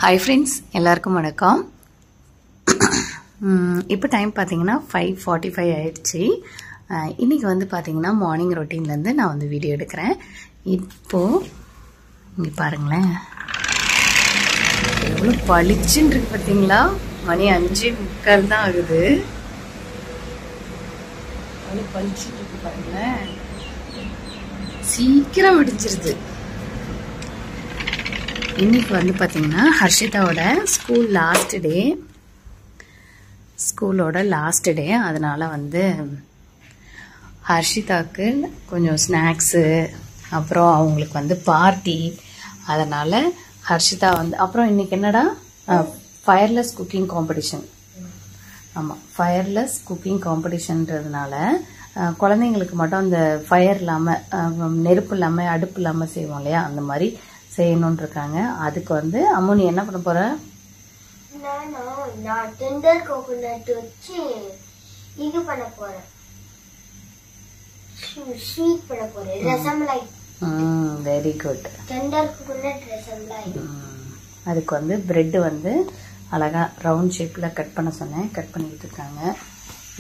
Hi friends, எல்லாருக்கும் வணக்கம். இப்போ டைம் பாத்தீங்கன்னா 5:45 ஆயிடுச்சு. இன்னைக்கு வந்து பாத்தீங்கன்னா மார்னிங் ரொட்டீன்ல இருந்து நான் வந்து வீடியோ எடுக்கிறேன். இப்போ இங்க பாருங்களேன். எவ்வளவு பளிச்சுன்னு இருக்கு பாத்தீங்களா? மணி 5:45 தான் ஆகுது. அவ்வளவு பளிச்சுன்னு இருக்கு பாருங்களேன். சீக்கிரம் விடிஞ்சிருது. இன்னைக்கு வந்து பாத்தீங்கன்னா ஹர்ஷிதாவோட ஸ்கூலோட லாஸ்ட் டே அதனால வந்து ஹர்ஷிதாவுக்கு கொஞ்சம் ஸ்நாக்ஸு அப்புறம் அவங்களுக்கு வந்து பார்ட்டி அதனால ஹர்ஷிதா வந்து அப்புறம் இன்னைக்கு என்னடா ஃபயர்லெஸ் குக்கிங் காம்படிஷன். ஆமாம், ஃபயர்லெஸ் குக்கிங் காம்படிஷன்றதுனால குழந்தைங்களுக்கு மட்டும் அந்த ஃபயர் இல்லாமல் நெருப்பு இல்லாமல் அடுப்பு இல்லாமல் செய்வோம் இல்லையா, அந்த மாதிரி செய்யணும்னு இருக்காங்க. அதுக்கு வந்து அம்மு நீ என்ன பண்ண போற? நான் டெண்டர் கோகோனட் வச்சு இது பண்ண போறேன், ஸ்வீட் பண்ண போறேன், rasmalai. Very good. Tender coconut rasmalai. அதுக்கு வந்து பிரெட் வந்து அழகா ரவுண்ட் ஷேப்ல கட் பண்ண சொன்னேன், கட் பண்ணிட்டு இருக்காங்க.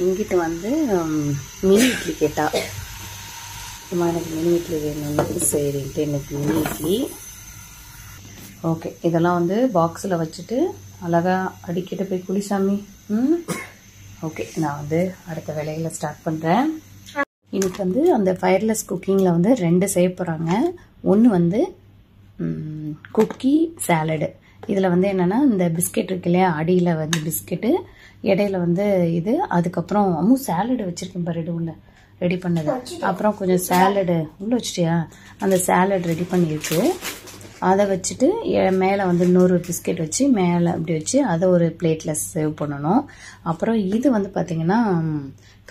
இங்கிட்டு வந்து மினி இட்லி கேட்டா, எனக்கு மினி இட்லி வேணும்னு சரின்ட்டு இன்னைக்கு மினி இட்லி. ஓகே, இதெல்லாம் வந்து பாக்ஸில் வச்சுட்டு அழகா அடிக்கிட்டு போய் குளிசாமி. ஓகே, நான் வந்து அடுத்த வேலைகளை ஸ்டார்ட் பண்ணுறேன். இன்னைக்கு வந்து அந்த ஃபயர்லெஸ் குக்கிங்கில் வந்து 2 செய்ய போகிறாங்க. ஒன்று வந்து குக்கி சாலடு. இதில் வந்து என்னென்னா இந்த பிஸ்கெட் இருக்கு இல்லையா, அடியில் வந்து பிஸ்கெட்டு, இடையில வந்து இது, அதுக்கப்புறம் அம்மு சாலடு வச்சுருக்கேன் பாரு உள்ள ரெடி பண்ணது. அப்புறம் கொஞ்சம் சாலடு உள்ள வச்சுட்டியா, அந்த சாலட் ரெடி பண்ணியிருக்கு. அதை வச்சுட்டு மேலே வந்து இன்னொரு பிஸ்கெட் வச்சு மேலே அப்படி வச்சு அதை ஒரு பிளேட்டில் சர்வ் பண்ணணும். அப்புறம் இது வந்து பார்த்திங்கன்னா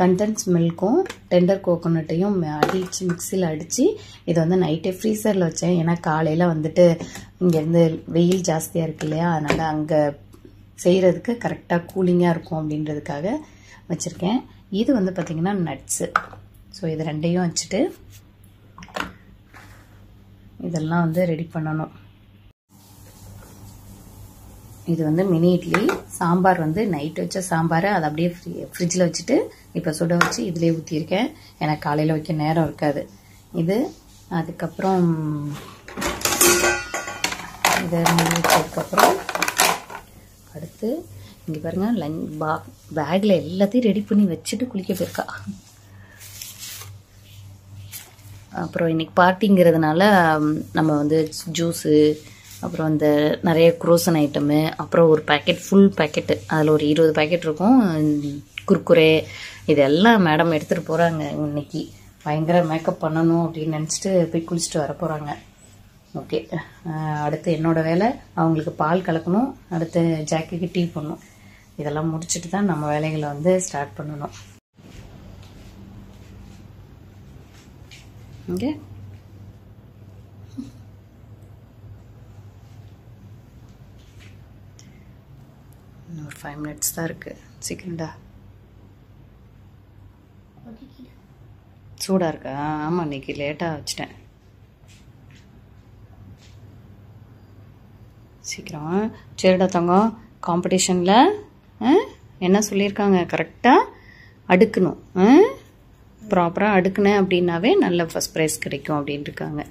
கண்டென்ஸ் மில்க்கும் டெண்டர் கோகோனட்டையும் அடித்து மிக்சியில் அடித்து இதை வந்து நைட்டே ஃப்ரீசரில் வச்சேன். ஏன்னா காலையில் வந்துட்டு இங்கேருந்து வெயில் ஜாஸ்தியாக இருக்கு இல்லையா, அதனால் அங்கே செய்கிறதுக்கு கரெக்டாக கூலிங்காக இருக்கும் அப்படின்றதுக்காக வச்சுருக்கேன். இது வந்து பார்த்திங்கன்னா நட்ஸு. ஸோ இது 2ஐயும் வச்சுட்டு இதெல்லாம் வந்து ரெடி பண்ணணும். இது வந்து மினி இட்லி. சாம்பார் வந்து நைட் வச்ச சாம்பார் அதை அப்படியே ஃப்ரிட்ஜில் வச்சுட்டு இப்போ சுட வச்சு இதுலேயே ஊற்றிருக்கேன். எனக்கு காலையில் வைக்க நேரம் இருக்காது. இது அதுக்கப்புறம் இதை வச்சதுக்கப்புறம் அடுத்து இங்கே பாருங்கள் பேக்கில் எல்லாத்தையும் ரெடி பண்ணி வச்சுட்டு குளிக்க போயிருக்கா. அப்புறம் இன்னைக்கு பார்ட்டிங்கிறதுனால நம்ம வந்து ஜூஸு, அப்புறம் அந்த நிறைய குரோசன் ஐட்டமு, அப்புறம் ஒரு பேக்கெட் ஃபுல் பேக்கெட்டு, அதில் ஒரு 20 பேக்கெட் இருக்கும் குர்குரே, இதெல்லாம் மேடம் எடுத்துகிட்டு போகிறாங்க. இன்னைக்கு பயங்கர மேக்கப் பண்ணணும் அப்படின்னு நினச்சிட்டு போய் குளிச்சுட்டு வர போகிறாங்க. ஓகே, அடுத்து என்னோடய வேலை அவங்களுக்கு பால் கலக்கணும், அடுத்து ஜாக்கிக்கு டீ பண்ணணும். இதெல்லாம் முடிச்சுட்டு தான் நம்ம வேலைகளை வந்து ஸ்டார்ட் பண்ணணும். இங்கே இன்னொரு 5 மினிட்ஸ் தான் இருக்கு. சீக்கிரம்டா. சூடா இருக்கா? ஆமா, இன்னைக்கு லேட்டா வச்சிட்டேன். சீக்கிரம் சரிடா தங்கம். காம்படிஷன்ல என்ன சொல்லியிருக்காங்க, கரெக்டா அடுக்கணும், ப்ராப்பராக அடுக்குனேன் அப்படின்னாவே நல்ல ஃபர்ஸ்ட் ப்ரைஸ் கிடைக்கும் அப்படின்னு இருக்காங்க.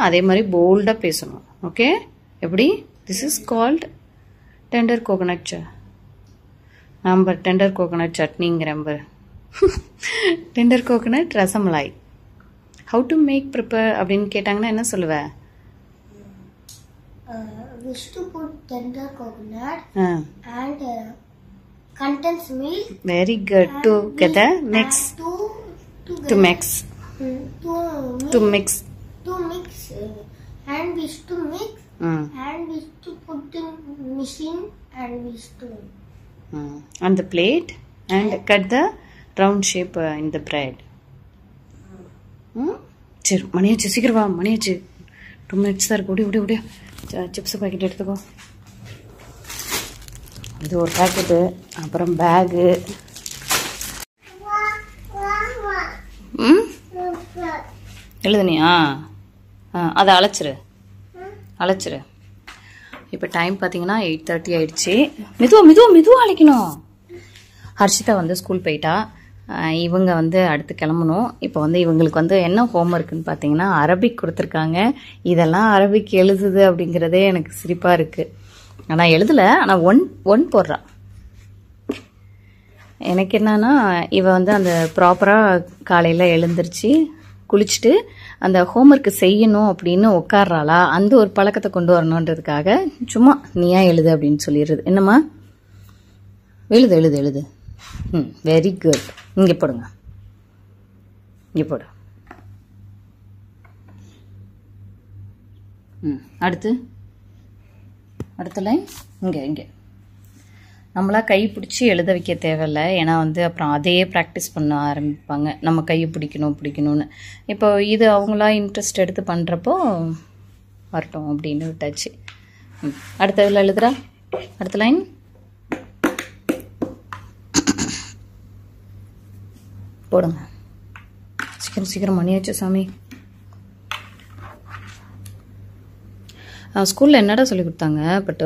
அதே மாதிரி போல்டாக பேசணும். ஓகே, எப்படி? This is called tender coconut number tender coconut சட்னிங்கிற number tender coconut rasmalai. How to make prepare அப்படின்னு கேட்டாங்கன்னா என்ன சொல்லுவேன்? Wish to put tender coconut and condense milk. Very good. Together mix. To mix. And wish to mix. And wish to put in machine and wish to. On the plate and cut the round shape in the bread. சரி, மணியாச்சு, சீக்கிரம் வா, மணியாச்சு. 2 minutes தான் இருக்கு. ஓடியா chips packet எடுத்துக்கோ. இது ஒரு packet, அப்புறம் பேகு. எழுதுனியா? அதை அழைச்சிரு. இப்போ டைம் பார்த்தீங்கன்னா 8:30 ஆயிடுச்சு. மெதுவாக அழைக்கணும். ஹர்ஷிதா வந்து ஸ்கூல் போயிட்டா. இவங்க வந்து அடுத்து கிளம்பணும். இப்போ வந்து இவங்களுக்கு வந்து என்ன ஹோம்ஒர்க்குன்னு பார்த்தீங்கன்னா அரபிக் கொடுத்துருக்காங்க. இதெல்லாம் அரபிக் எழுதுது அப்படிங்கிறதே எனக்கு சிரிப்பாக இருக்குது. ஆனால் எழுதலை, ஆனால் ஒன் போடுறா. எனக்கு என்னன்னா இவ வந்து அந்த ப்ராப்பராக காலையில் எழுந்திருச்சு குளிச்சுட்டு அந்த ஹோம்ஒர்க்கு செய்யணும் அப்படின்னு உட்கார்றாளா, அந்த ஒரு பழக்கத்தை கொண்டு வரணுன்றதுக்காக சும்மா நீயா எழுது அப்படின்னு சொல்லிடுறது. என்னம்மா எழுது. Very good. இங்கே போடுங்க, இங்கே போடு. அடுத்த லைன் இங்கே. நம்மளா கை பிடிச்சி எழுத வைக்க தேவையில்லை. ஏன்னா வந்து அப்புறம் அதையே ப்ராக்டிஸ் பண்ண ஆரம்பிப்பாங்க, நம்ம கையை பிடிக்கணும்னு. இப்போ இது அவங்களா இன்ட்ரெஸ்ட் எடுத்து பண்ணுறப்போ வரட்டும் அப்படின்னு விட்டாச்சு. அடுத்த இதில் எழுதுறா. அடுத்த லைன் போடுங்க. சீக்கிரம் மணியாச்சு சாமி. ஸ்கூலில் என்னடா சொல்லி கொடுத்தாங்க? பட்டு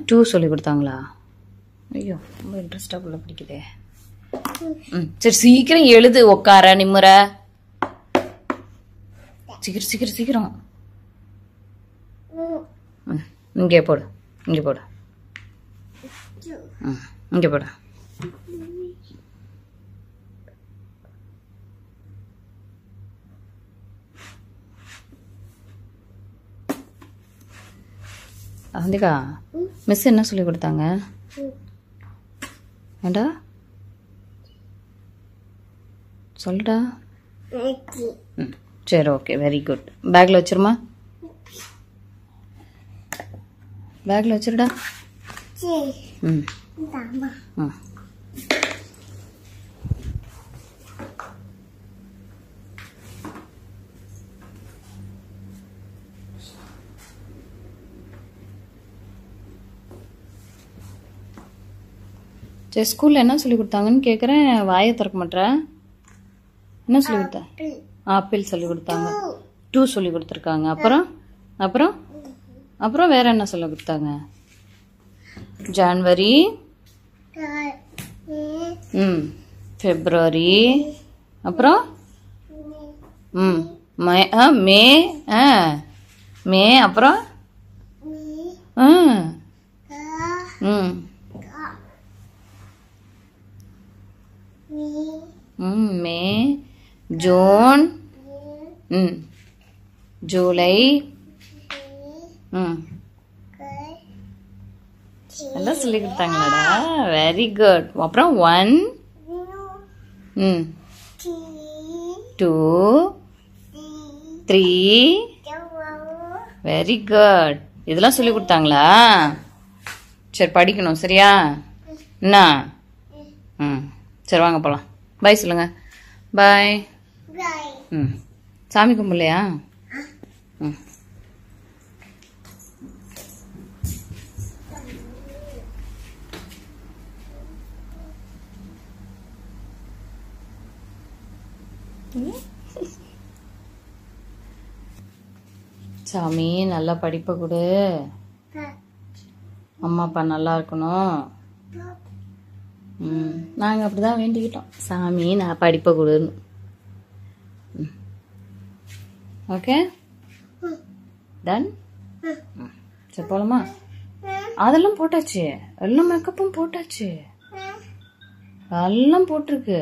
2 சொல்லி கொடுத்தாங்களா? ஐயோ, ரொம்ப இன்ட்ரெஸ்டாக உள்ள பிடிக்குதே. சரி சீக்கிரம் எழுது, உக்கார நிம்முற. சீக்கிரம். இங்கே போடு. இங்கே போடு. அவந்திகா, மிஸ் என்ன சொல்லி கொடுத்தாங்க? ஏண்டா சொல்லுடா. சரி, ஓகே, வெரி குட். பேக்கில் வச்சிருமா, பேக்கில் வச்சிருடா. சரி, ஸ்கூலில் என்ன சொல்லி கொடுத்தாங்கன்னு கேட்குறேன், வாயை திறக்க மாட்டேன். என்ன சொல்லி கொடுத்தா? ஆப்பிள் சொல்லி கொடுத்தாங்க. 2 சொல்லி கொடுத்துருக்காங்க. அப்புறம் வேற என்ன சொல்லி கொடுத்தாங்க? ஜான்வரி, பிப்ரவரி, அப்புறம் மே, அப்புறம் மே, ஜூன், ஜூலை. எல்லாம் சொல்லி கொடுத்தாங்களாடா. Very good. அப்புறம் 1, 2, 3. Very good. இதெல்லாம் சொல்லி கொடுத்தாங்களா? சரி, படிக்கணும் சரியா? என்ன? சரி, வாங்க போகலாம். பாய் சொல்லுங்க. பாய். சாமி கும்பிடலையா? சாமி, நல்லா படிப்பை கொடு. அம்மா அப்பா நல்லா இருக்கணும். நாங்கள் அப்படிதான் வேண்டிக்கிட்டோம். சாமி, நான் படிப்பை கொடுன்னு. Okay, done. சரி, போலாமா? அதெல்லாம் போட்டாச்சு, எல்லாம் மேக்கப்பும் போட்டாச்சு, எல்லாம் போட்டிருக்கு.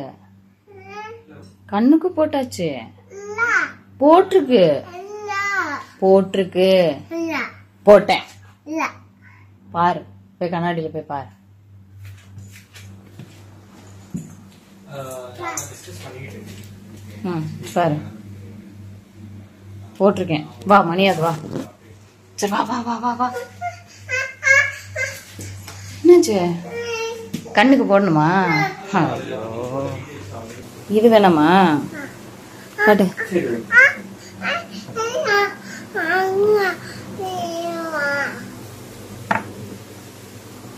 கண்ணுக்கு போட்டாச்சு, போட்டிருக்கு போட்டேன். பாரு, போய் கண்ணாடியில போய் பாரு. பாரு, போட்டிருக்கேன். வா, மணியாது வா. சரி, வா வா வா வா வா. என்னாச்சு? கண்ணுக்கு போடணுமா? இது வேணாமா? பாட்டு.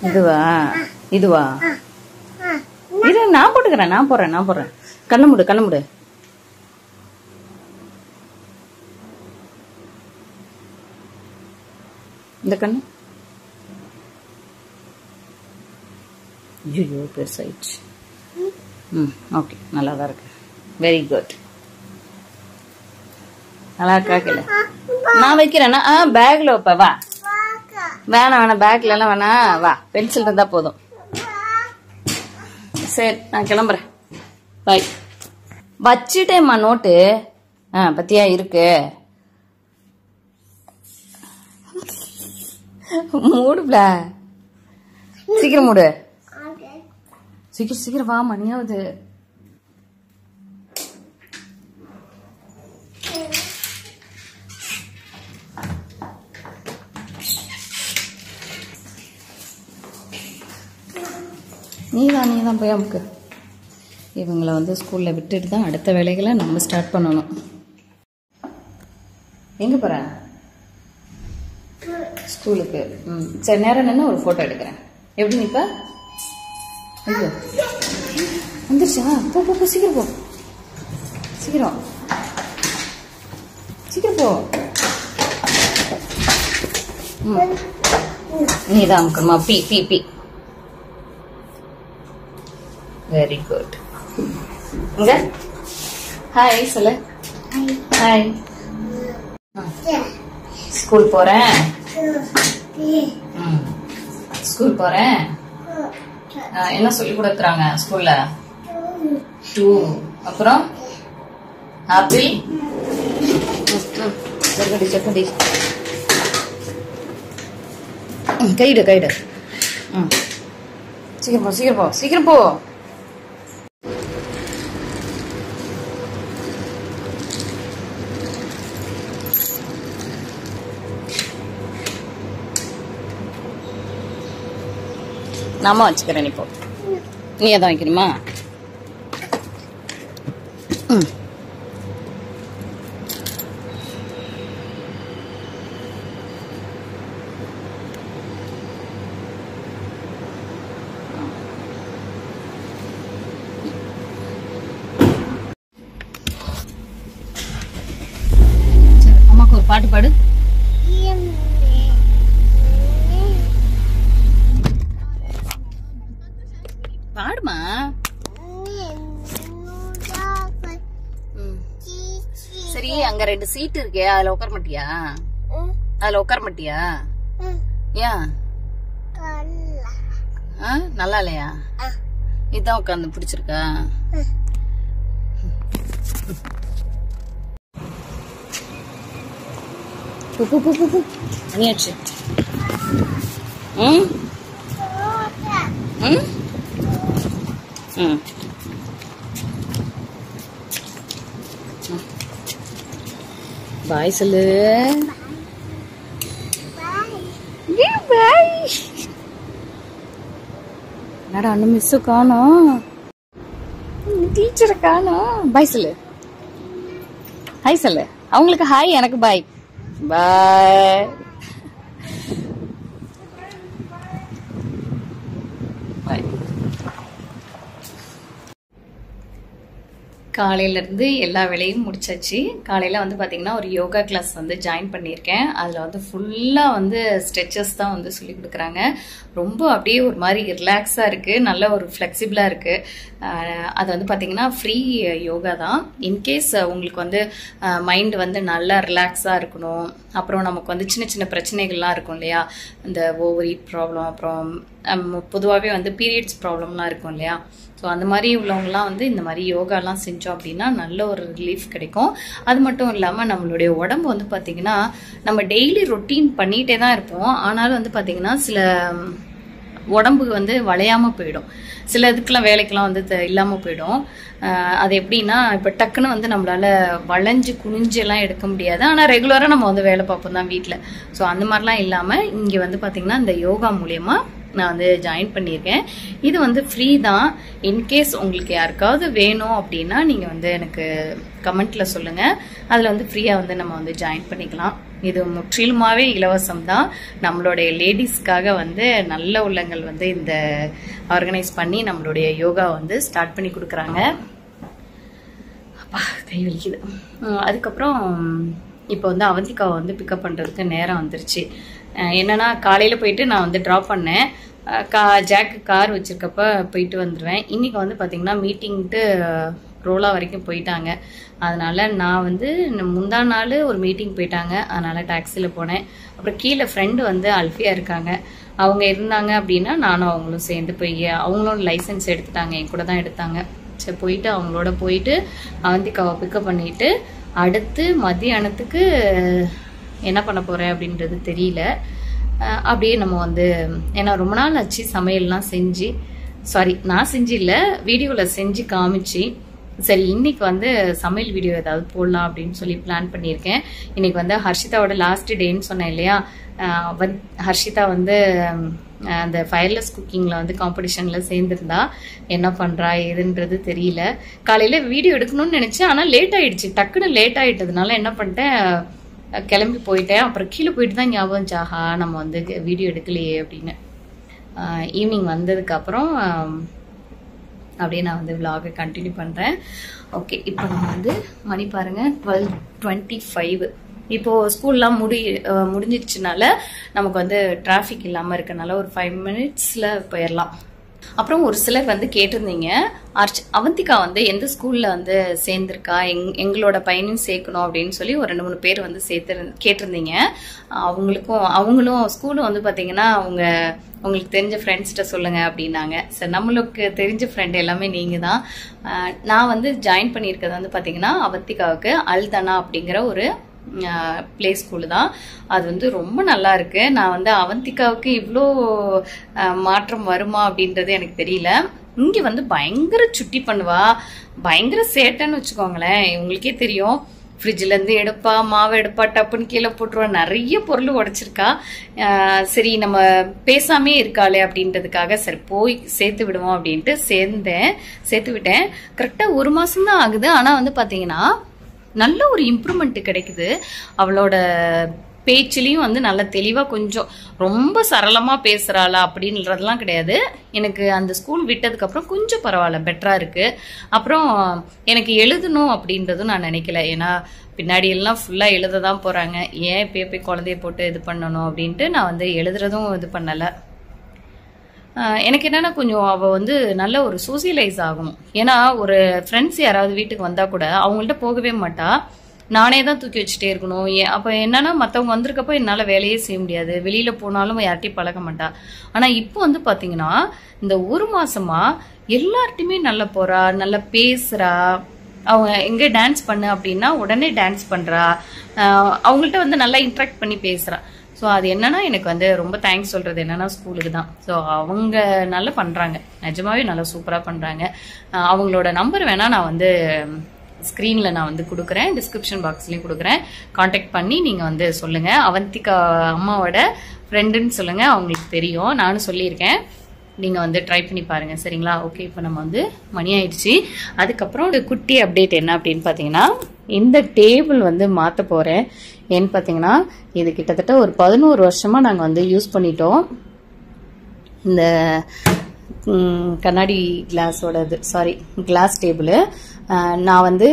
இதுவா? இது நான் போட்டுக்கிறேன். நான் போடுறேன். கண்ணு மூடு. இந்த கண்ணு ஐயோ பெருசாயிடுச்சு. ஓகே, நல்லா தான் இருக்கு. Very good. நல்லா இருக்கா? நான் வைக்கிறேன்னா பேக்ல வைப்ப. வா, வேணாம் பேக்ல எல்லாம் வேணா, வா, பென்சில் இருந்தா போதும். சரி, நான் கிளம்புறேன். பாய். வச்சுட்டேம்மா நோட்டு. பத்தியா இருக்கு. மூடுப்ல, சீக்கிரம் மூடு. சீக்கிரம் சீக்கிரம் வா, மணியாவது. நீதான் போய் அமுக்கு. இவங்களை வந்து ஸ்கூல்ல விட்டுட்டு தான் அடுத்த வேலைகளை நம்ம ஸ்டார்ட் பண்ணணும். எங்க போற? ஸ்கூலுக்கு. சரி, நேரம் நின்று ஒரு போட்டோ எடுக்கிறேன். எப்படி நிப்ப? ஐயோ வந்துருச்சா? போ போ, சீக்கிரம் போ, சீக்கிரம் சீக்கிரம் போ. நீதான் அமுக்கணுமா? பி பி பி. Very good. இங்க ஹாய் சொல்லு. ஹாய். ஸ்கூல் போறேன். ஸ்கூல் போறேன். என்ன சொல்லி கொடுக்குறாங்க ஸ்கூல்ல? 2. அப்புறம் ஆப்பிள். சக்கடி guide guide. சீக்கிரம் போ, சீக்கிரம் போ, சீக்கிரம் போ. நாம வச்சுக்கிறேன். நீ போ. நீ எதான் வைக்கணுமா? அம்மாக்கு ஒரு பாட்டு பாடு. பாடுமா. சரி, அங்க 2 சீட் இருக்கே, அதுல உட்கார மாட்டியா? அதுல உட்கார மாட்டியா? ஏன்? நல்லா இல்லையா? இதான் உட்காந்து பிடிச்சிருக்கா? அணியாச்சு. பாய் சொல்லு. பாய். என்னடா அண்ணன் மிஸ் காணோம், டீச்சரை காணோம். பாய் சொல்லு. ஹாய் சொல்லு. அவங்களுக்கு ஹாய், எனக்கு பாய். பாய். பாய். காலையிலேருந்து எல்லா வேலையும் முடிச்சாச்சு. காலையில் வந்து பார்த்திங்கன்னா ஒரு யோகா கிளாஸ் வந்து ஜாயின் பண்ணியிருக்கேன். அதில் வந்து ஃபுல்லாக வந்து ஸ்ட்ரெச்சஸ் தான் வந்து சொல்லி கொடுக்குறாங்க. ரொம்ப அப்படியே ஒரு மாதிரி ரிலாக்ஸாக இருக்குது, நல்ல ஒரு ஃப்ளெக்சிபிளாக இருக்குது. அது வந்து பார்த்திங்கன்னா ஃப்ரீ யோகா தான். இன்கேஸ் உங்களுக்கு வந்து மைண்டு வந்து நல்லா ரிலாக்ஸாக இருக்கணும், அப்புறம் நமக்கு வந்து சின்ன சின்ன பிரச்சனைகள்லாம் இருக்கும் இல்லையா, இந்த ஓவரி ப்ராப்ளம், அப்புறம் பொதுவாகவே வந்து பீரியட்ஸ் ப்ராப்ளம்லாம் இருக்கும் இல்லையா, ஸோ அந்த மாதிரி உள்ளவங்கலாம் வந்து இந்த மாதிரி யோகாலாம் செஞ்சோம் அப்படின்னா நல்ல ஒரு ரிலீஃப் கிடைக்கும். அது மட்டும் இல்லாமல் நம்மளுடைய உடம்பு வந்து பார்த்திங்கன்னா நம்ம டெய்லி ரொட்டீன் பண்ணிகிட்டே தான் இருப்போம். ஆனாலும் வந்து பார்த்திங்கன்னா சில உடம்பு வந்து வளையாமல் போயிடும், சில இதுக்கெலாம் வேலைக்கெலாம் வந்து இல்லாமல் போயிடும். அது எப்படின்னா, இப்போ டக்குன்னு வந்து நம்மளால் வளைஞ்சு குனிஞ்செல்லாம் எடுக்க முடியாது, ஆனால் ரெகுலராக நம்ம வந்து வேலை பார்ப்போம் தான் வீட்டில். ஸோ அந்த மாதிரிலாம் இல்லாமல் இங்கே வந்து பார்த்திங்கன்னா இந்த யோகா மூலயமா நான் வந்து ஜாயின் பண்ணியிருக்கேன். இது வந்து ஃப்ரீ தான். இன்கேஸ் உங்களுக்கு யாருக்காவது வேணும் அப்படின்னா நீங்கள் வந்து எனக்கு கமெண்ட்டில் சொல்லுங்கள். அதில் வந்து ஃப்ரீயாக வந்து நம்ம வந்து ஜாயின் பண்ணிக்கலாம். இது முற்றிலுமாவே இலவசம் தான். நம்மளுடைய லேடிஸ்க்காக வந்து நல்ல உள்ளங்கள் வந்து இந்த ஆர்கனைஸ் பண்ணி நம்மளுடைய யோகா வந்து ஸ்டார்ட் பண்ணி கொடுக்குறாங்க. அப்பா கை வலிக்குது. அதுக்கப்புறம் இப்போ வந்து அவந்திகாவை வந்து பிக்கப் பண்ணுறதுக்கு நேரம் வந்துருச்சு. என்னன்னா காலையில் போயிட்டு நான் வந்து ட்ராப் பண்ணேன். ஜாக்கு கார் வச்சிருக்கப்ப போயிட்டு வந்துடுவேன். இன்னைக்கு வந்து பார்த்தீங்கன்னா மீட்டிங்ட்டு ரோலா வரைக்கும் போயிட்டாங்க. அதனால நான் வந்து முந்தா நாள் ஒரு மீட்டிங் போயிட்டாங்க, அதனால டாக்ஸியில் போனேன். அப்புறம் கீழே ஃப்ரெண்டு வந்து அல்ஃபியா இருக்காங்க, அவங்க இருந்தாங்க அப்படின்னா நானும் அவங்களும் சேர்ந்து போய் அவங்களும் லைசன்ஸ் எடுத்துட்டாங்க, என் கூட தான் எடுத்தாங்க. சரி போயிட்டு அவங்களோட போயிட்டு அவந்திக்காவை பிக்கப் பண்ணிட்டு அடுத்து மத்தியானத்துக்கு என்ன பண்ண போறேன் அப்படின்றது தெரியல. அப்படியே நம்ம வந்து ஏன்னா ரொம்ப நாள் ஆச்சு சமையல்லாம் செஞ்சு, சாரி நான் செஞ்சு இல்லை வீடியோவில் செஞ்சு காமிச்சு, சரி இன்னைக்கு வந்து சமையல் வீடியோ ஏதாவது போடலாம் அப்படின்னு சொல்லி பிளான் பண்ணியிருக்கேன். இன்னைக்கு வந்து ஹர்ஷிதாவோட லாஸ்ட் டேன்னு சொன்னேன் இல்லையா, ஹர்ஷிதா வந்து அந்த ஃபயர்லெஸ் குக்கிங்கில் வந்து காம்படிஷனில் சேர்ந்துருந்தா. என்ன பண்ணுறா ஏதுன்றது தெரியல. காலையில் வீடியோ எடுக்கணும்னு நினச்சேன், ஆனால் லேட் ஆகிடுச்சு. டக்குன்னு லேட் ஆகிட்டதுனால என்ன பண்ணிட்டேன், கிளம்பி போயிட்டேன். அப்புறம் கீழே போயிட்டு தான் ஞாபகம் ஆஹா நம்ம வந்து வீடியோ எடுக்கலையே அப்படின்னு. ஈவினிங் வந்ததுக்கப்புறம் அப்படியே நான் வந்து விலாகை கண்டினியூ பண்ணுறேன். ஓகே, இப்போ நம்ம வந்து மணி பாருங்கள் 12:25. இப்போது ஸ்கூல்லாம் முடிஞ்சிடுச்சுனால நமக்கு வந்து டிராஃபிக் இல்லாமல் இருக்கனால ஒரு 5 minutesல போயிடலாம். அப்புறம் ஒரு சிலர் வந்து கேட்டிருந்தீங்க, அவந்திகா வந்து எந்த ஸ்கூலில் வந்து சேர்ந்துருக்கா, எங்களோட பையனையும் சேர்க்கணும் அப்படின்னு சொல்லி ஒரு 2-3 பேர் வந்து கேட்டிருந்தீங்க. அவங்களும் ஸ்கூலும் வந்து பார்த்தீங்கன்னா உங்களுக்கு தெரிஞ்ச ஃப்ரெண்ட்ஸ்கிட்ட சொல்லுங்க அப்படின்னாங்க. சார் நம்மளுக்கு தெரிஞ்ச ஃப்ரெண்ட் எல்லாமே நீங்கள் தான். நான் வந்து ஜாயின் பண்ணியிருக்கிறது வந்து பார்த்தீங்கன்னா அவந்திகாவுக்கு அல்தனா அப்படிங்கிற ஒரு பிளே ஸ்கூலு தான். அது வந்து ரொம்ப நல்லா இருக்கு. நான் வந்து அவந்திகாவுக்கு இவ்வளோ மாற்றம் வருமா அப்படின்றது எனக்கு தெரியல. இங்கே வந்து பயங்கர சுட்டி பண்ணுவா, பயங்கர சேட்டைன்னு வச்சுக்கோங்களேன். உங்களுக்கே தெரியும், ஃப்ரிட்ஜிலேருந்து எடுப்பா, மாவை எடுப்பா, டப்புன்னு கீழே போட்டுருவா, நிறைய பொருள் உடைச்சிருக்கா. சரி நம்ம பேசாமே இருக்காளே அப்படின்றதுக்காக சரி போய் சேர்த்து விடுவோம் அப்படின்ட்டு சேர்த்து விட்டேன். கரெக்டாக 1 மாதம் தான் ஆகுது. ஆனால் வந்து பார்த்தீங்கன்னா நல்ல ஒரு இம்ப்ரூவ்மெண்ட் கிடைக்குது. அவளோட பேச்சிலையும் வந்து நல்ல தெளிவாக, கொஞ்சம் ரொம்ப சரளமாக பேசுகிறாளா அப்படின்றதுலாம் கிடையாது. எனக்கு அந்த ஸ்கூல் விட்டதுக்கப்புறம் கொஞ்சம் பரவாயில்ல, பெட்டராக இருக்குது. அப்புறம் எனக்கு எழுதணும் அப்படின்றதும் நான் நினைக்கல. ஏன்னா பின்னாடி எல்லாம் ஃபுல்லாக எழுத தான் போகிறாங்க, ஏன் இப்போ போய் குழந்தைய போட்டு இது பண்ணணும் அப்படின்ட்டு நான் வந்து எழுதுறதும் இது பண்ணலை. எனக்கு என்னன்னா கொஞ்சம் அவள் வந்து நல்ல ஒரு சோசியலைஸ் ஆகணும். ஏன்னா ஒரு ஃப்ரெண்ட்ஸ் யாராவது வீட்டுக்கு வந்தால் கூட அவங்கள்ட்ட போகவே மாட்டா, நானே தான் தூக்கி வச்சுட்டே இருக்கணும். அப்போ என்னன்னா மற்றவங்க வந்திருக்கப்போ என்னால் வேலையே செய்ய முடியாது, வெளியில் போனாலும் யார்ட்டையும் பழக மாட்டா. ஆனால் இப்போ வந்து பார்த்தீங்கன்னா இந்த 1 மாசமா எல்லார்ட்டையுமே நல்லா போகிறா, நல்லா பேசுகிறா. அவங்க எங்கே டான்ஸ் பண்ணு அப்படின்னா உடனே டான்ஸ் பண்ணுறா, அவங்கள்ட்ட வந்து நல்லா இன்ட்ராக்ட் பண்ணி பேசுகிறா. ஸோ அது என்னன்னா எனக்கு வந்து ரொம்ப தேங்க்ஸ் சொல்கிறது என்னன்னா ஸ்கூலுக்கு தான். ஸோ அவங்க நல்லா பண்ணுறாங்க, நிஜமாவே நல்லா சூப்பராக பண்ணுறாங்க. அவங்களோட நம்பர் வேணால் நான் வந்து ஸ்க்ரீனில் நான் வந்து கொடுக்குறேன், டிஸ்கிரிப்ஷன் பாக்ஸ்லேயும் கொடுக்குறேன். காண்டாக்ட் பண்ணி நீங்கள் வந்து சொல்லுங்கள். அவந்திகா அம்மாவோட ஃப்ரெண்டுன்னு சொல்லுங்கள், அவங்களுக்கு தெரியும், நானும் சொல்லியிருக்கேன். நீங்கள் வந்து ட்ரை பண்ணி பாருங்கள், சரிங்களா? ஓகே, இப்போ நம்ம வந்து மணி ஆயிடுச்சு. அதுக்கப்புறம் ஒரு குட்டி அப்டேட் என்ன அப்படின்னு பார்த்தீங்கன்னா, இந்த டேபிள் வந்து மாற்ற போகிறேன். ஏன்னு பார்த்தீங்கன்னா இது கிட்டத்தட்ட ஒரு 11 வருஷமாக நாங்கள் வந்து யூஸ் பண்ணிட்டோம். இந்த கண்ணாடி கிளாஸோட கிளாஸ் டேபிள். நான் வந்து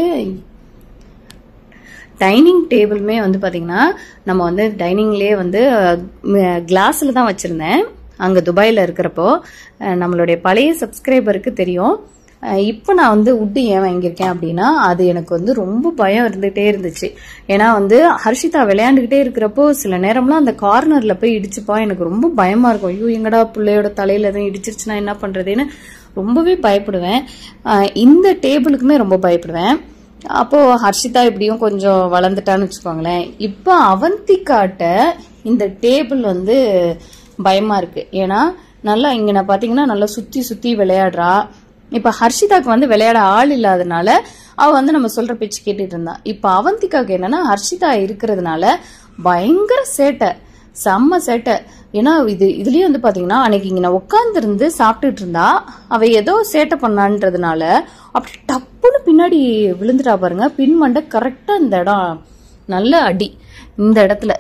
டைனிங் டேபிளுமே வந்து பார்த்தீங்கன்னா நம்ம வந்து டைனிங்லேயே வந்து கிளாஸில் தான் வச்சுருந்தேன் அங்கே துபாயில் இருக்கிறப்போ. நம்மளுடைய பழைய சப்ஸ்கிரைபருக்கு தெரியும். இப்போ நான் வந்து உட்டு ஏன் வாங்கியிருக்கேன் அப்படின்னா, அது எனக்கு வந்து ரொம்ப பயம் இருந்துகிட்டே இருந்துச்சு. ஏன்னா வந்து ஹர்ஷிதா விளையாண்டுக்கிட்டே இருக்கிறப்போ சில நேரம்லாம் அந்த கார்னரில் போய் இடிச்சுப்பா, எனக்கு ரொம்ப பயமாக இருக்கும். ஐயோ எங்கடா பிள்ளையோட தலையில் எதுவும் இடிச்சிருச்சுன்னா என்ன பண்ணுறதுன்னு ரொம்பவே பயப்படுவேன். இந்த டேபிளுக்குமே ரொம்ப பயப்படுவேன். அப்போது ஹர்ஷிதா இப்படியும் கொஞ்சம் வளர்ந்துட்டான்னு வச்சுக்கோங்களேன். இப்போ அவந்திகாட்ட இந்த டேபிள் வந்து பயமாக இருக்குது. ஏன்னா நல்லா இங்கே நான் பார்த்தீங்கன்னா நல்லா சுற்றி சுற்றி விளையாடுறா. இப்போ ஹர்ஷிதாக்கு வந்து விளையாட ஆள் இல்லாதனால அவள் வந்து நம்ம சொல்கிற பேச்சு கேட்டுட்டு இருந்தா. இப்போ அவந்திகாக்கு என்னன்னா ஹர்ஷிதா இருக்கிறதுனால பயங்கர சேட்டை, செம்ம சேட்டை. ஏன்னா இதுலயும் வந்து பார்த்தீங்கன்னா அன்னைக்கு இங்கே நான் உட்காந்துருந்து சாப்பிட்டுட்டு இருந்தா, அவள் ஏதோ சேட்டை பண்ணான்றதுனால அப்படி டப்புன்னு பின்னாடி விழுந்துட்டா பாருங்க. பின்மண்டை கரெக்டாக இந்த இடம் நல்ல அடி இந்த இடத்துல.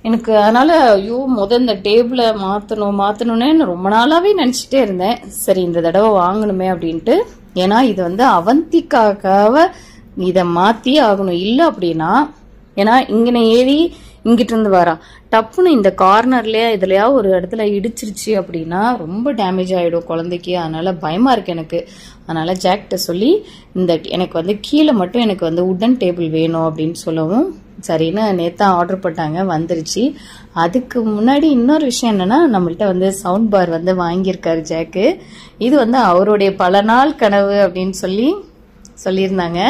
எனக்கு அதனால ஐயோ இந்த டேபிளை மாற்றணும்னு ரொம்ப நாளாவே நினச்சிட்டே இருந்தேன். சரி இந்த தடவை வாங்கணுமே அப்படின்ட்டு. ஏன்னா இது வந்து அவந்திக்காக இதை மாற்றி ஆகணும். இல்லை அப்படின்னா ஏன்னா இங்கே ஏறி இங்கிட்டு இருந்து வரா. டப்புன்னு இந்த கார்னர்லயே இதுலயா ஒரு இடத்துல இடிச்சிருச்சு அப்படின்னா ரொம்ப டேமேஜ் ஆயிடும் குழந்தைக்கு. அதனால பயமா இருக்கு எனக்கு. அதனால ஜாக்கிட்ட சொல்லி இந்த எனக்கு வந்து கீழே மட்டும் எனக்கு வந்து உட்டன் டேபிள் வேணும் அப்படின்னு சொல்லவும் சரின்னு நேத்தான் ஆர்டர் போட்டாங்க, வந்துருச்சு. அதுக்கு முன்னாடி இன்னொரு விஷயம் என்னன்னா, நம்மள்ட்ட வந்து சவுண்ட் பார் வந்து வாங்கியிருக்காரு ஜாக்கு. இது வந்து அவருடைய பல நாள் கனவு அப்படின்னு சொல்லியிருந்தாங்க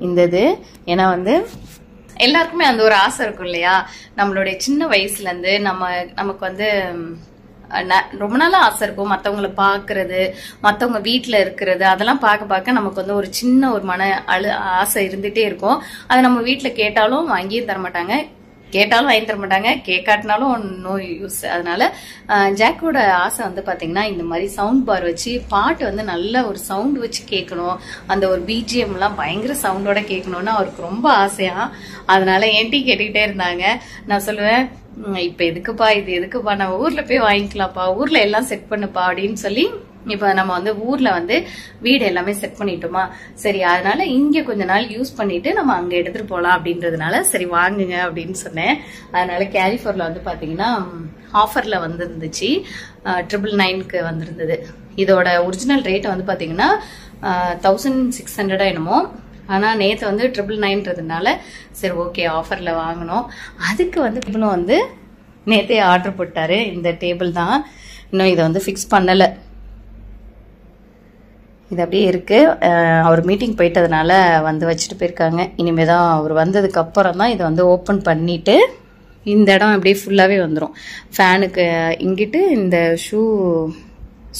இந்த இது. ஏன்னா வந்து எல்லாருக்குமே அந்த ஒரு ஆசை இருக்கும் இல்லையா, நம்மளுடைய சின்ன வயசுல இருந்து நமக்கு வந்து ரொம்ப நாளா ஆசை இருக்கும் மற்றவங்களை பாக்குறது, மற்றவங்க வீட்டுல இருக்கிறது, அதெல்லாம் பார்க்க நமக்கு வந்து ஒரு சின்ன ஒரு ஆசை இருந்துட்டே இருக்கும். அதை நம்ம வீட்டுல கேட்டாலும் வாங்கியும் தரமாட்டாங்க, கேட்டாலும் வாங்கி தர மாட்டாங்க, கேட்காட்டினாலும் நோ யூஸ். அதனால ஜாக்கோட ஆசை வந்து பாத்தீங்கன்னா இந்த மாதிரி சவுண்ட் பார் வச்சு பாட்டு வந்து நல்ல ஒரு சவுண்ட் வச்சு கேட்கணும், அந்த ஒரு பிஜிஎம் எல்லாம் பயங்கர சவுண்டோட கேட்கணும்னு அவருக்கு ரொம்ப ஆசையா. அதனால என்கிட்ட கேட்டுக்கிட்டே இருந்தாங்க. நான் சொல்லுவேன், இப்ப எதுக்குப்பா இது எதுக்குப்பா, நம்ம ஊர்ல போய் வாங்கிக்கலாம்ப்பா, ஊர்ல எல்லாம் செட் பண்ணுப்பா அப்படின்னு சொல்லி. இப்ப நம்ம வந்து ஊர்ல வந்து வீடு எல்லாமே செட் பண்ணிட்டோமா, சரி அதனால இங்க கொஞ்ச நாள் யூஸ் பண்ணிட்டு நம்ம அங்க எடுத்துட்டு போலாம் அப்படின்றதுனால சரி வாங்குங்க அப்படின்னு சொன்னேன். அதனால கேலிஃபோர்ல வந்து பாத்தீங்கன்னா ஆஃபர்ல வந்து இருந்துச்சு, 999க்கு வந்திருந்தது. இதோட ஒரிஜினல் ரேட் வந்து பாத்தீங்கன்னா 1600 என்னமோ. ஆனா நேத்து வந்து 999ன்றதுனால சரி ஓகே ஆஃபர்ல வாங்கணும். அதுக்கு வந்து இவனும் வந்து நேத்தே ஆர்டர் போட்டாரு. இந்த டேபிள் தான், இன்னும் இதை வந்து ஃபிக்ஸ் பண்ணல, இது அப்படியே இருக்கு. அவர் மீட்டிங் போயிட்டதுனால வந்து வச்சுட்டு போயிருக்காங்க. இனிமேதான் அவர் வந்ததுக்கு அப்புறம் தான் இதை வந்து ஓப்பன் பண்ணிட்டு இந்த இடம் அப்படியே ஃபுல்லாவே வந்துடும். ஃபேனுக்கு இங்கிட்டு இந்த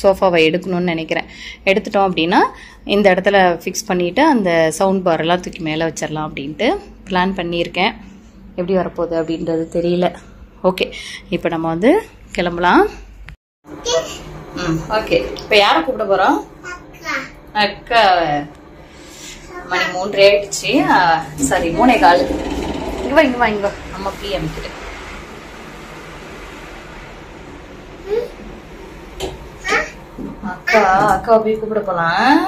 சோஃபாவை எடுக்கணும்னு நினைக்கிறேன். எடுத்துட்டோம் அப்படின்னா இந்த இடத்துல ஃபிக்ஸ் பண்ணிட்டு அந்த சவுண்ட் பார் எல்லாம் தூக்கி மேலே வச்சிடலாம் அப்படின்ட்டு பிளான் பண்ணியிருக்கேன். எப்படி வரப்போகுது அப்படின்றது தெரியல. ஓகே, இப்போ நம்ம வந்து கிளம்பலாம். ஓகே, இப்போ யாரை கூப்பிட போறோம்? அக்கா. மணி 3 ஆயிடுச்சு. சாரி 3:15. இங்க வா அம்மா பிள்ளை அமைக்கிறேன். அக்காவை போய் கூப்பிட போலாம்.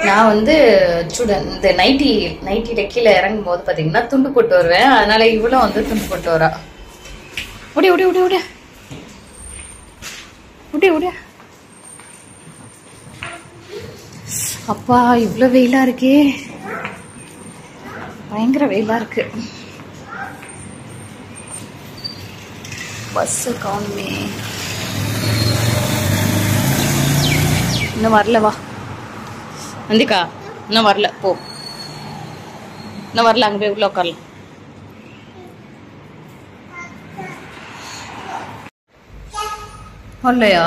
நான் வந்து இந்த நைட்டில கீழே இறங்கும் போது பாத்தீங்கன்னா துண்டு போட்டு வருவேன். அதனால இவ்வளவு வந்து துண்டு போட்டு வரா. ஓடியா ஓடியா ஓடியா ஓடியா ஓடியா ஓடியா. அப்பா இவ்வளவு வெயிலா இருக்கே, பயங்கர வெயிலா இருக்கு. பஸ் காணுமே, இன்னும் வரல. வா நந்திகா, இன்னும் வரல, போ, இன்னும் வரல. அங்க போய் உள்ள உட்காரலாம். வரலையா?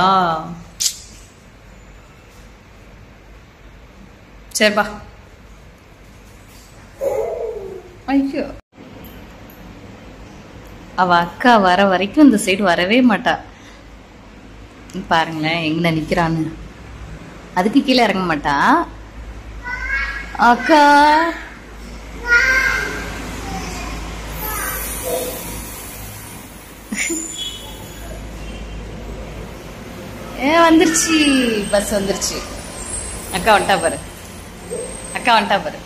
சரிப்பா. ஐயோ, அவ அக்கா வர வரைக்கும் இந்த சைடு வரவே மாட்டா. பாருங்களேன் எங்க நிக்கிறான்னு. அதுக்கு கீழே இறங்க மாட்டா. அக்கா வந்துருச்சு, பஸ் வந்துருச்சு. அக்கா வந்துட்டா பாரு, அக்கா வந்துட்டா பாரு.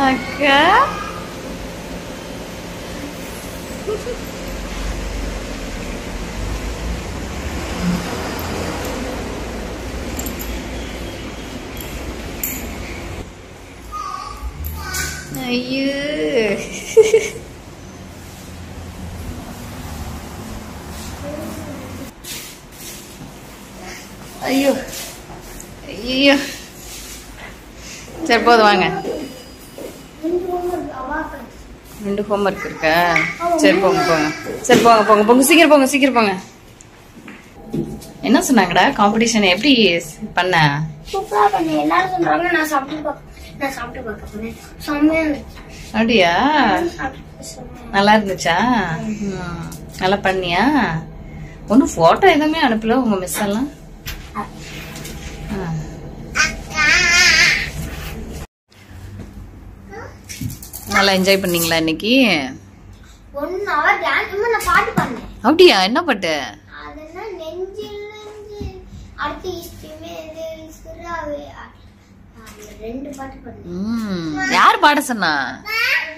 அக்கா ஐயோ ஐயோ ஐயோ. சரி போதும் வாங்க. 2 ஹோம்ஒர்க் இருக்கா? சரி போங்க போங்க. சரி போங்க போங்க போங்க, சீக்கிரம் போங்க சீக்கிரம் போங்க. என்ன சொன்னாங்கடா காம்படிஷன் எப்படி பண்ண? சூப்பரா பண்ண. எல்லாரும் சொல்றாங்க, நான் சாப்பிட்டு பார்த்தேன். செம்மையா இருந்துச்சு. அப்படியா? நல்லா இருந்துச்சா? நல்லா பண்ணியா? ஒன்னும் போட்டோ எதுவுமே அனுப்பல உங்க மிஸ் எல்லாம்? நல்லா என்ஜாய் பண்ணீங்களா இன்னைக்கு? 1 hour டான்ஸ் நான் பாட்டு பண்ணேன். அப்படியா? என்ன பாட்டு? அதனா நெஞ்சில் நெஞ்சு அடுத்து இஷ்டமே சுறாவே அந்த 2 பாட்டு பண்ணேன். யார் பாட சொன்னா?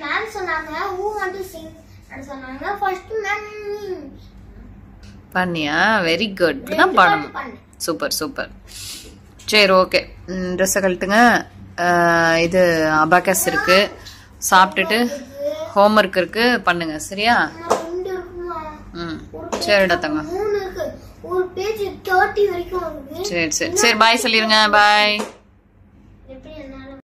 மேம் சொன்னாங்க who want to sing அப்படி சொன்னாங்க. ஃபர்ஸ்ட் மேம் பண்ணியா? Very good. தான் பாடணும். Super super. சரி ஓகே, ட்ரெஸ்ஸை கழட்டுங்க. இது அபாக்கஸ் இருக்கு, சாப்பிட்டுட்டு ஹோம்ஒர்க் இருக்கு, பண்ணுங்க சரியா? சரிடா தங்க. ஒரு பேஜ் 30 வரைக்கும். சரி சரி சரி, பாய் சொல்லிருங்க. பாய்.